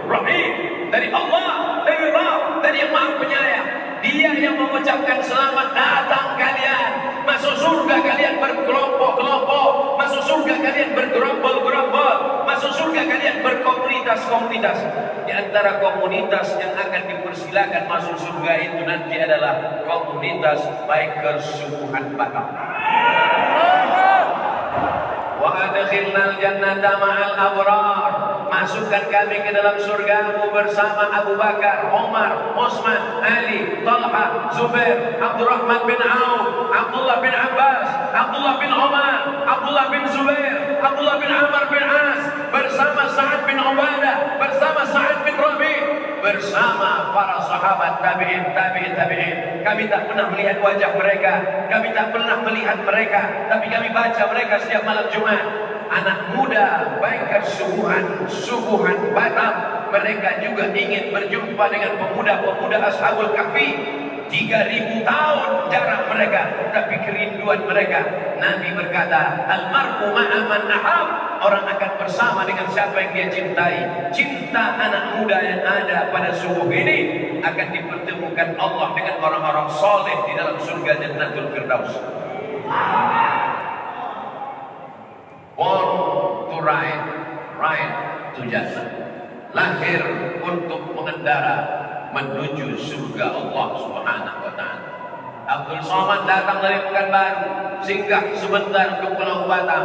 rahim, dari Allah, dari Rabb, dari yang Maha Penyayang. Dia yang mengucapkan selamat datang kalian. Masuk surga kalian berkelompok-kelompok, masuk surga kalian bergerombol-gerombol, masuk surga kalian berkomunitas-komunitas. Di antara komunitas yang akan dipersilakan masuk surga itu nanti adalah komunitas bikers subuhan Batam. Wa adkhilnal jannata ma'al abrar. Masukkan kami ke dalam surgamu bersama Abu Bakar, Umar, Utsman, Ali, Talha, Zubair, Abdurrahman bin Auf, Abdullah bin Abbas, Abdullah bin Umar, Abdullah bin Zubair, Abdullah bin Amr bin As. bersama Sa'ad bin Ubadah, bersama Sa'ad bin Rabi', bersama para sahabat tabi'in. Kami tak pernah melihat wajah mereka, kami tak pernah melihat mereka, tapi kami baca mereka setiap malam Jumat. Anak muda baikkan subuhan Batam, mereka juga ingin berjumpa dengan pemuda-pemuda Ashabul Kahfi. 3000 tahun jarak mereka, tapi kerinduan mereka. Nabi berkata, almar'u ma'a man ahab, orang akan bersama dengan siapa yang dia cintai. Cinta anak muda yang ada pada subuh ini akan dipertemukan Allah dengan orang-orang soleh di dalam surga Jannatul Firdaus. Born to ride to Jannah. Lahir untuk mengendara menuju surga Allah Subhanahu wa taala. Abdul Somad datang dari Pekanbaru, singgah sebentar ke Pulau Batam.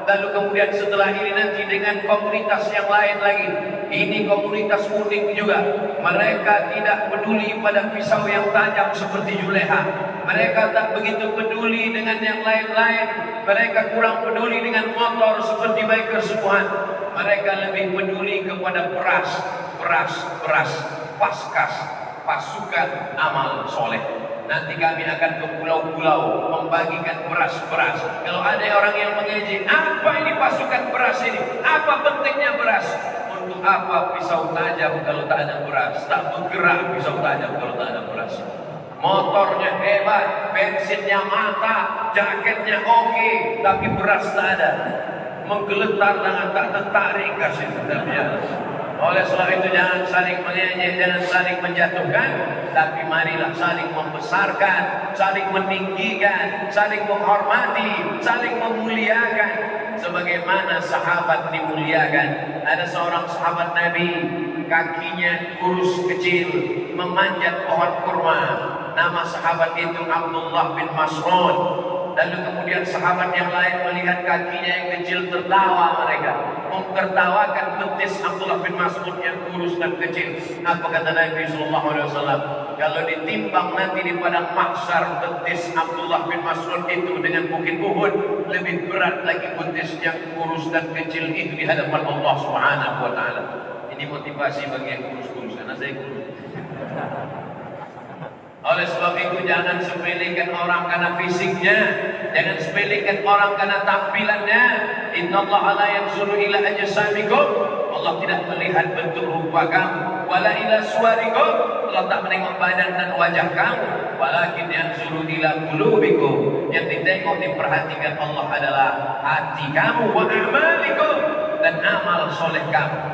Lalu kemudian setelah ini nanti dengan komunitas yang lain lagi. Ini komunitas unik juga. Mereka tidak peduli pada pisau yang tajam seperti Juleha. Mereka tak begitu peduli dengan yang lain-lain. Mereka kurang peduli dengan motor seperti biker sepuhan. Mereka lebih peduli kepada beras, paskas, pasukan amal soleh. Nanti kami akan ke pulau-pulau membagikan beras. Kalau ada orang yang mengejek, apa ini pasukan beras ini? Apa pentingnya beras? Untuk apa pisau tajam kalau tak ada beras? Tak bergerak pisau tajam kalau tak ada beras. Motornya hebat, bensinnya mata, jaketnya oke, tapi beras tak ada. Menggeletar dengan tak tertarik kasih ya. Oleh sebab itu jangan saling mengejek, jangan saling menjatuhkan, tapi marilah saling membesarkan, saling meninggikan, saling menghormati, saling memuliakan sebagaimana sahabat dimuliakan. Ada seorang sahabat Nabi, kakinya kurus kecil, memanjat pohon kurma. Nama sahabat itu Abdullah bin Mas'ud. Lalu kemudian sahabat yang lain melihat kakinya yang kecil, tertawa mereka, mempertawakan betis Abdullah bin Mas'ud yang kurus dan kecil. Apa kata Nabi sallallahu alaihi wasallam? Kalau ditimbang nanti di padang mahsyar betis Abdullah bin Mas'ud itu dengan bukit Uhud, lebih berat lagi betis yang kurus dan kecil itu di hadapan Allah Subhanahu wa taala. Ini motivasi bagi yang kurus-kurus, karena saya kurus. Oleh sebab itu jangan sepelekan orang karena fisiknya, jangan sepelekan orang karena tampilannya. Innallaha la yanzuru ila ajsamikum, Allah tidak melihat bentuk rupa kamu. Wala ila suwarikum, Allah tak menengok badan dan wajah kamu. Walakin yanzuru ila qulubikum, yang ditengok diperhatikan Allah adalah hati kamu, wa a'malikum, dan amal soleh kamu.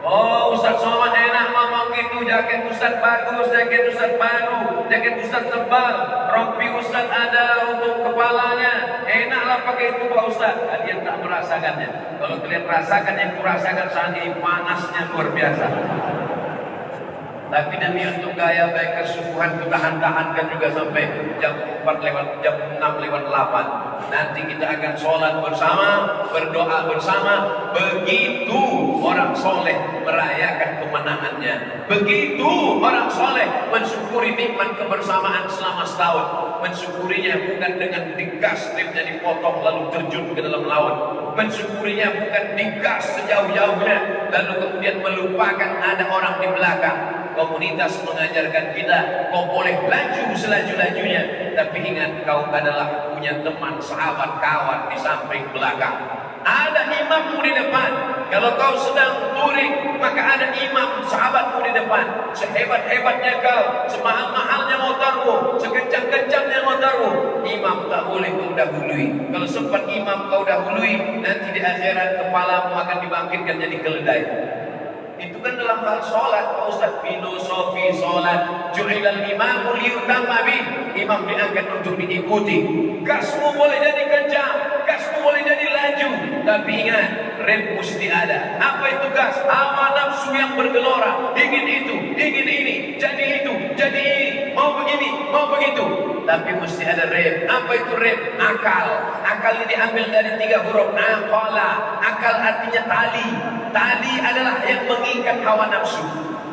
Oh, Ustaz Somad enak ngomong gitu, jaket Ustaz bagus, jaket Ustaz baru, jaket Ustaz tebal, rompi Ustaz ada untuk kepalanya, enaklah pakai itu Pak Ustaz. Kalian tak merasakannya. Kalau kalian rasakan yang kurasakan saat ini, panasnya luar biasa. Tapi demi untuk gaya baik kesubuhan tahan-tahankan juga sampai jam 6 lewat 8. Nanti kita akan sholat bersama, berdoa bersama. Begitu orang soleh merayakan kemenangannya. Begitu orang soleh mensyukuri nikmat kebersamaan selama setahun. Mensyukurinya bukan dengan digas tripnya dipotong lalu terjun ke dalam laut. Mensyukurinya bukan digas sejauh-jauhnya lalu kemudian melupakan ada orang di belakang. Komunitas mengajarkan kita, kau boleh laju selaju-lajunya, tapi ingat kau adalah punya teman, sahabat, kawan di samping belakang. Ada imammu di depan. Kalau kau sedang touring, maka ada imam sahabatmu di depan. Sehebat-hebatnya kau, semahal-mahalnya motormu, sekencang-kencangnya motormu, imam tak boleh kau dahului. Kalau sempat imam kau dahului, nanti di akhirat kepalamu akan dibangkitkan jadi keledai. Itu kan dalam hal sholat Pak Ustaz, filosofi sholat. Ju'ilal imamu liyutamma bih, imam diangkat untuk diikuti. Gasmu boleh jadi kencang, gasmu boleh jadi laju, tapi ingat, rem mesti ada. Apa itu gas? Hawa nafsu yang bergelora, ingin itu, ingin ini, jadi itu, jadi ini, mau begini, mau begitu. Tapi mesti ada rem. Apa itu rem? Akal. Akal ini diambil dari 3 huruf. Aqala. Akal artinya tali. Tali adalah yang mengikat hawa nafsu.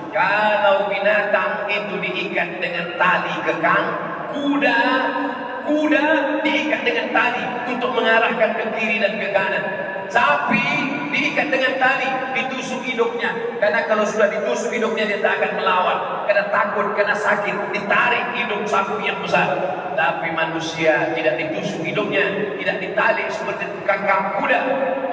Kalau binatang itu diikat dengan tali kekang, kuda Kuda diikat dengan tali untuk mengarahkan ke kiri dan ke kanan. Sapi diikat dengan tali, ditusuk hidungnya. Karena kalau sudah ditusuk hidungnya dia tak akan melawan. Karena takut, karena sakit, ditarik hidung sapi yang besar. Tapi manusia tidak ditusuk hidungnya, tidak ditali seperti tukang kuda.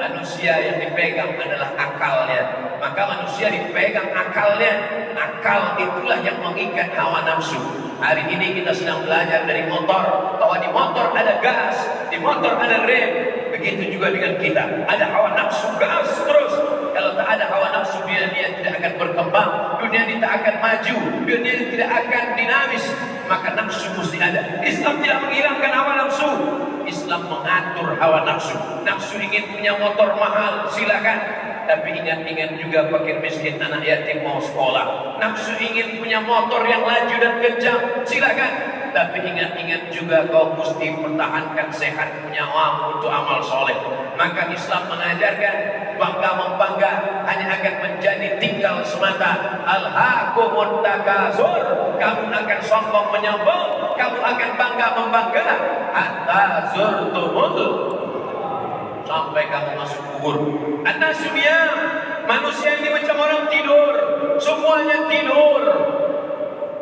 Manusia yang dipegang adalah akalnya. Maka manusia dipegang akalnya. Akal itulah yang mengikat hawa nafsu. Hari ini kita sedang belajar dari motor, bahwa di motor ada gas, di motor ada rem. Begitu juga dengan kita, ada hawa nafsu, gas terus. Kalau tak ada hawa nafsu, dunia tidak akan berkembang, dunia ini tak akan maju, dunia ini tidak akan dinamis. Maka nafsu mesti ada. Islam tidak menghilangkan hawa nafsu, Islam mengatur hawa nafsu. Nafsu ingin punya motor mahal, silakan. Tapi ingat-ingat juga fakir miskin, anak yatim mau sekolah. Nafsu ingin punya motor yang laju dan kencang, silakan. Tapi ingat-ingat juga kau mesti pertahankan sehat punya uang untuk amal soleh. Maka Islam mengajarkan bangga-membangga hanya akan menjadi tinggal semata. Alhaakumut takasur, kamu akan sombong menyombong, kamu akan bangga-membangga hatta zurtumul, sampai kamu masuk kubur. An-nasunya, manusia ini macam orang tidur, semuanya tidur.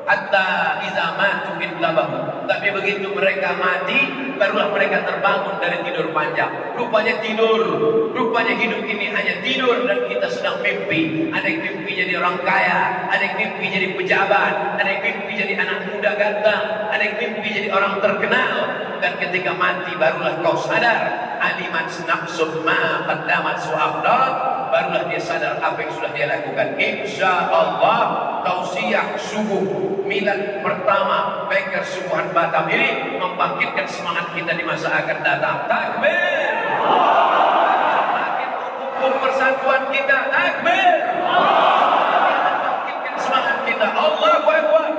Hatta iza matu intabahu, tapi begitu mereka mati, barulah mereka terbangun dari tidur panjang. Rupanya tidur, rupanya hidup ini hanya tidur dan kita sedang mimpi. Ada yang mimpi jadi orang kaya, ada yang mimpi jadi pejabat, ada yang mimpi jadi anak muda ganteng, ada yang mimpi jadi orang terkenal. Dan ketika mati barulah kau sadar, alimat nafsum ma qaddamat su'afdat, barulah dia sadar apa yang sudah dia lakukan. Insyaallah tausiah subuh milad pertama Bengkel Subuhan Batam ini membangkitkan semangat kita di masa akan datang. Takbir! Makin mengukur persatuan kita. Takbir! Membangkitkan semangat kita. Allahu Akbar!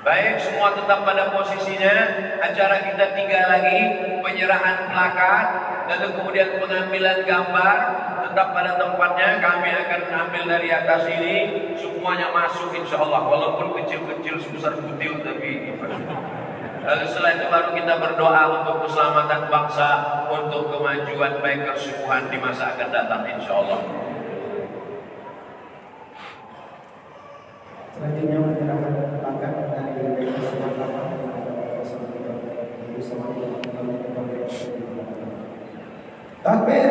Baik, semua tetap pada posisinya. Acara kita tinggal lagi penyerahan plakat, lalu kemudian pengambilan gambar. Tetap pada tempatnya. Kami akan ambil dari atas ini. Semuanya masuk insya Allah, walaupun kecil-kecil sebesar kutil, tapi lalu setelah itu baru kita berdoa untuk keselamatan bangsa, untuk kemajuan baik kesubuhan di masa akan datang insya Allah. Selanjutnya menyerahkan plakat dari Bengkel Subuhan Batam. Takbir!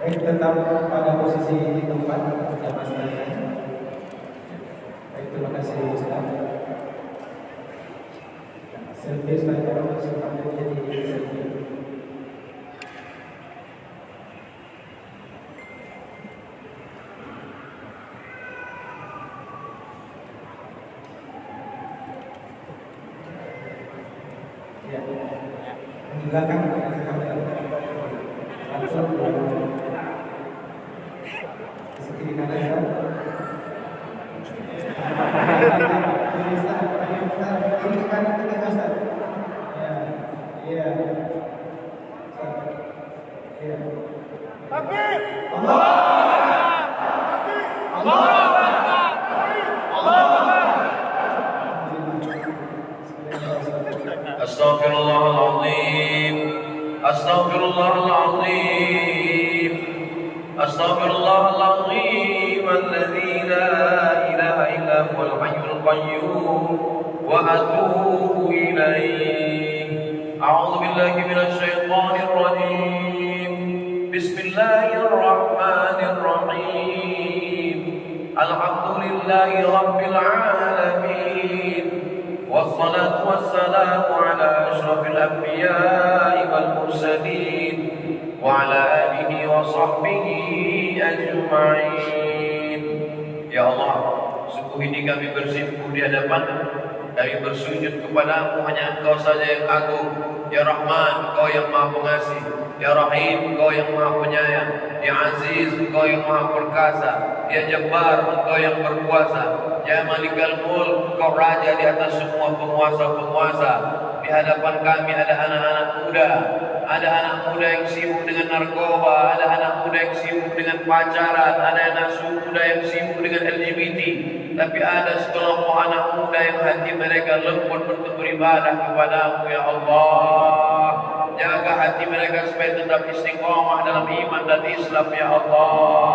Baik, tetap pada posisi di tempat jamaah sekalian. Baik, terima kasih Ustaz. Selfie selanjutnya selanjutnya di selfie. Ya, di belakang kamera langsung di kiri kanan ya. Ini ke kanan kita Ustaz. Ya, ya. Takbir! Allah. Astaghfirullahaladzim, Astaghfirullahaladzim, Astaghfirullahaladzim, alladzi la ilaha illa huwal hayyul qayyum, wa atubu ilaih. A'udzu billahi minasy syaithanir rajim. Bismillahirrahmanirrahim. Alhamdulillahi rabbil alamin. والصلاة والسلام على أشرف الأنبياء والمرسلين وعلى آله وصحبه أجمعين. Ya Allah, sungguh ini kami bersimpuh di hadapan, kami bersujud kepadamu, hanya Engkau saja yang agung. Ya Rahman, Engkau yang Maha Pengasih. Ya Rahim, Engkau yang Maha Penyayang. Ya Aziz, Engkau yang Maha Perkasa. Ya Jabbar, Engkau yang berkuasa. Ya Malikal Mulk, Engkau Raja di atas semua penguasa-penguasa. Di hadapan kami ada anak-anak muda. Ada anak muda yang sibuk dengan narkoba, ada anak muda yang sibuk dengan pacaran, ada anak muda yang sibuk dengan LGBT. Tapi ada sekelompok anak muda yang hati mereka lembut untuk beribadah kepadamu, ya Allah. Jaga hati mereka supaya tetap istiqomah dalam iman dan Islam, ya Allah.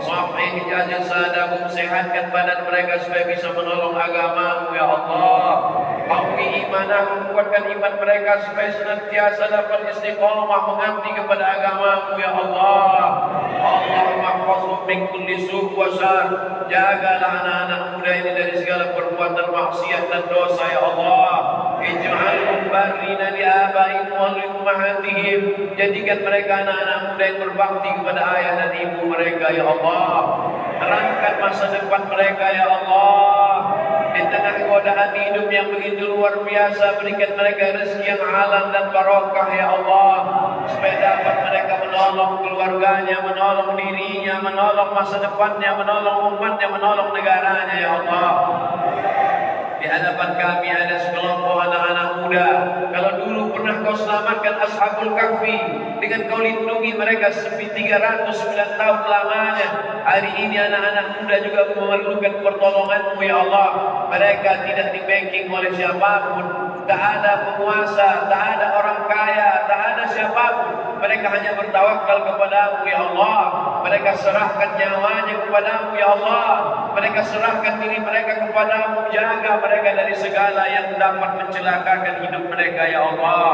Sahih jasadahum, sehatkan badan mereka supaya bisa menolong agamamu, ya Allah. Qawi imanahum, kuatkan iman mereka supaya senantiasa dapat istiqomah mengabdi kepada agamamu, ya Allah. Allahumma hfazhum min kulli su' wa syarr. Jagalah anak-anak muda ini dari segala perbuatan maksiat dan dosa, ya Allah. Ij'alhum barrina li abaihim wa li ummahatihim. Jadikan mereka anak-anak muda yang berbakti kepada ayah dan ibu mereka, ya Allah. Terangkan masa depan mereka, ya Allah. Di tengah godaan hidup yang begitu luar biasa, berikan mereka rezeki yang halal dan barokah, ya Allah. Supaya dapat mereka menolong keluarganya, menolong dirinya, menolong masa depannya, menolong umatnya, menolong negaranya, ya Allah. Di hadapan kami ada sekelompok anak-anak muda. Kalau dulu pernah kau selamatkan Ashabul Kahfi dengan kau lindungi mereka 309 tahun lamanya, hari ini anak-anak muda juga memerlukan pertolonganmu, ya Allah. Mereka tidak di-backing oleh siapapun. Tak ada penguasa, tak ada orang kaya, tak ada siapapun. Mereka hanya bertawakal kepadamu, ya Allah. Mereka serahkan nyawanya kepadamu, ya Allah. Mereka serahkan diri mereka kepadamu. Jaga mereka dari segala yang dapat mencelakakan hidup mereka, ya Allah.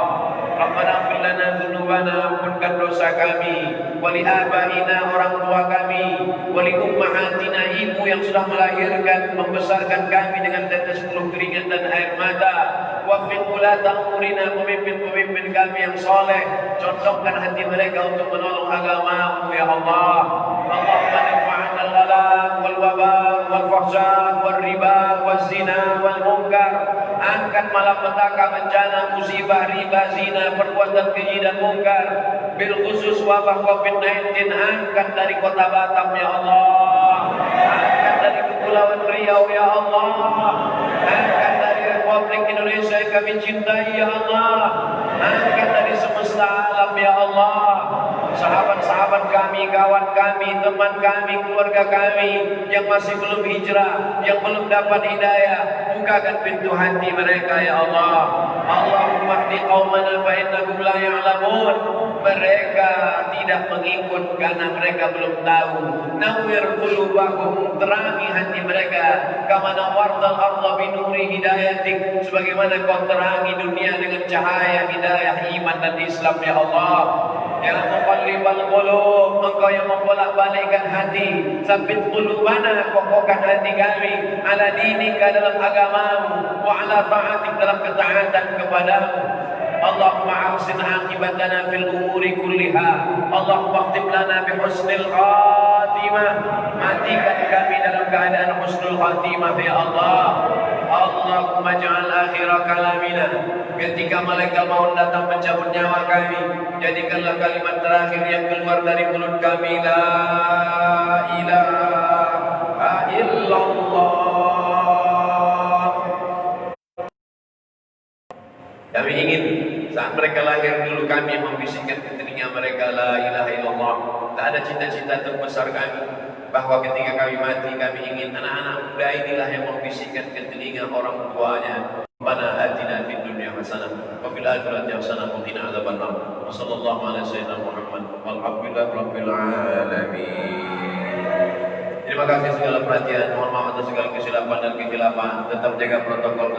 Rabbana ighfir lana dzunubana, ampunkan dosa kami, wali abaina, orang tua kami, wali ummahatina, ibu yang sudah melahirkan, membesarkan kami dengan tetes bulu keringat dan air mata. Waffiq ulata umurina, pemimpin-pemimpin kami yang soleh, contohkan hati mereka untuk menolong agamamu, ya Allah. Allahumma nafa'ana al-ghalam wal waba wal fahsya wal riba wal zina wal munkar. Angkat malapetaka, bencana, musibah, riba, zina, perbuatan keji dan mungkar. Bil khusus wabah COVID-19, angkat dari kota Batam, ya Allah. Angkat dari Kepulauan Riau, ya Allah. Angkat dari Republik Indonesia yang kami cintai, ya Allah. Angkat dari semesta alam, ya Allah. Sahabat-sahabat kami, kawan kami, teman kami, keluarga kami yang masih belum hijrah, yang belum dapat hidayah, bukakan pintu hati mereka, ya Allah. Allahumma hdi qaumana fa innahum la ya'lamun. Mereka tidak mengikut karena mereka belum tahu. Nawwir qulubahum, terangi hati mereka. Kama nawwartal arda bi nuri hidayatik, sebagaimana kau terangi dunia dengan cahaya hidayah iman dan Islam, ya Allah. Ya muqallibal qulub, Engkau yang membolak-balikkan hati. Sabbit qulubana, kokohkan hati kami ala dinika, dalam agamamu, wa ala ta'atik, dalam ketaatan kepadamu. Allahumma ahsin aqibatana fil umuri kulliha. Allahumma khtim lana bi husnil khatimah. Matikan kami dalam keadaan husnul khatimah, ya Allah. Allahumma ja'al akhira kalamina, ketika malaikat maut datang mencabut nyawa kami, jadikanlah kalimat terakhir yang keluar dari mulut kami, la ilaha illallah. Kami ingin saat mereka lahir dulu, kami membisikkan ke telinga mereka, la ilaha illallah. Tak ada cita-cita terbesar kami bahwa ketika kami mati, kami ingin anak-anak muda inilah yang membisikkan ke telinga orang tuanya, Rabbana atina fid dunya hasanah wa fil akhirati hasanah wa qina adzabannar. Wa sallallahu ala sayyidina Muhammad walhamdulillahi rabbil alamin. Terima kasih segala perhatian, mohon maaf atas segala kesilapan dan kekhilafan. Tetap jaga protokol